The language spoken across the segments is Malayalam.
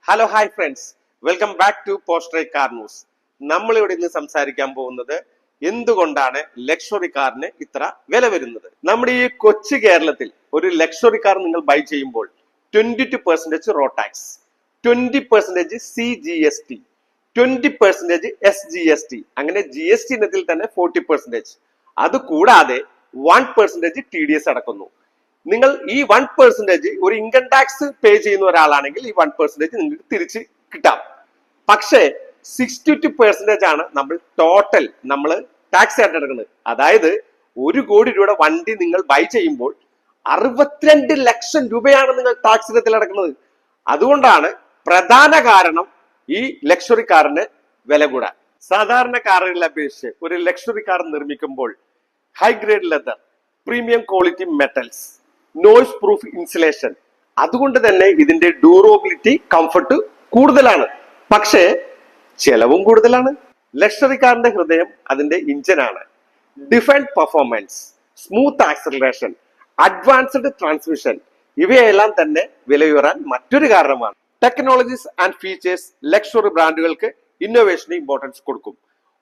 Hello hi friends, welcome back to Poster Car News. നമ്മൾ ഇവിടെ ഇന്ന് സംസാരിക്കാൻ പോകുന്നത് എന്തുകൊണ്ടാണ് ലക്ഷറി കാറിന് ഇത്ര വില വരുന്നത്. നമ്മുടെ ഈ കൊച്ചു കേരളത്തിൽ ഒരു ലക്ഷറി കാർ നിങ്ങൾ ബൈ ചെയ്യുമ്പോൾ 22% റോഡ് ടാക്സ്, 20% CGST, 20% SGST, അങ്ങനെ GST ഇനത്തിൽ തന്നെ 40%. അത് കൂടാതെ 1% TDS അടക്കുന്നു. നിങ്ങൾ ഈ 1% ഒരു ഇൻകം ടാക്സ് പേ ചെയ്യുന്ന ഒരാളാണെങ്കിൽ ഈ 1% നിങ്ങൾക്ക് തിരിച്ച് കിട്ടാം. പക്ഷേ 62% ആണ് നമ്മൾ ടാക്സ് ആയിട്ട് എടുക്കുന്നത്. അതായത് 1 കോടി രൂപയുടെ വണ്ടി നിങ്ങൾ ബൈ ചെയ്യുമ്പോൾ 62 ലക്ഷം രൂപയാണ് നിങ്ങൾ ടാക്സ് ഇനത്തിൽ അടക്കുന്നത്. അതുകൊണ്ടാണ് പ്രധാന കാരണം ഈ ലക്ഷറി കാറിന് വില കൂടാൻ. സാധാരണ കാറുകളെ അപേക്ഷിച്ച് ഒരു ലക്ഷറി കാർ നിർമ്മിക്കുമ്പോൾ high grade leather, premium quality metals, noise proof insulation, അതുകൊണ്ട് തന്നെ ഇതിന്റെ ഡ്യൂറബിലിറ്റി, കംഫർട്ട് കൂടുതലാണ്. പക്ഷേ ചെലവും കൂടുതലാണ്. ലക്ഷറി കാറിന്റെ ഹൃദയം അതിന്റെ ഇഞ്ചനാണ്. Defined performance, smooth acceleration, advanced transmission, ഇവയെല്ലാം തന്നെ വിലയുയരാൻ മറ്റൊരു കാരണമാണ്. ടെക്നോളജീസ് ആൻഡ് ഫീച്ചേഴ്സ് ലക്ഷറി ബ്രാൻഡുകൾക്ക് ഇന്നോവേഷന് ഇമ്പോർട്ടൻസ് കൊടുക്കും.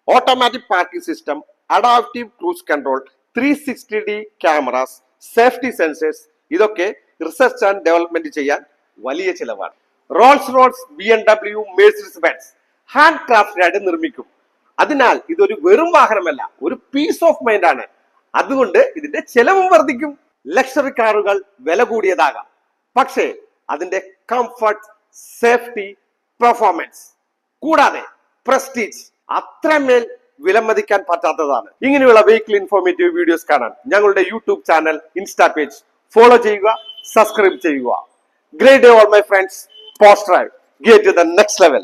Automatic parking system, adaptive cruise control, 360D cameras, safety sensors, ഇതൊക്കെ റിസർച്ച് ആൻഡ് ഡെവലപ്മെന്റ് ചെയ്യാൻ വലിയ ചിലവാണ്. Rolls Royce, BMW, Mercedes Benz handcrafted ആയിട്ട് നിർമ്മിക്കും. അതിനാൽ ഇതൊരു വെറും വാഹനമല്ല, ഒരു പീസ് ഓഫ് മൈൻഡ് ആണ്. അതുകൊണ്ട് ഇതിന്റെ ചെലവും വർദ്ധിക്കും. ലക്ഷറി കാറുകൾ വില കൂടിയതാകാം, പക്ഷേ അതിന്റെ കംഫർട്ട്, സേഫ്റ്റി, പെർഫോമൻസ് കൂടാതെ പ്രസ്റ്റീജ് അത്രമേൽ വിലമതിക്കാൻ പറ്റാത്തതാണ്. ഇങ്ങനെയുള്ള വെഹിക്കിൾ ഇൻഫോർമേറ്റീവ് വീഡിയോസ് കാണാൻ ഞങ്ങളുടെ YouTube channel, insta page follow ചെയ്യുക, സബ്സ്ക്രൈബ് ചെയ്യുക. Great day all my friends. Post drive, get to the next level.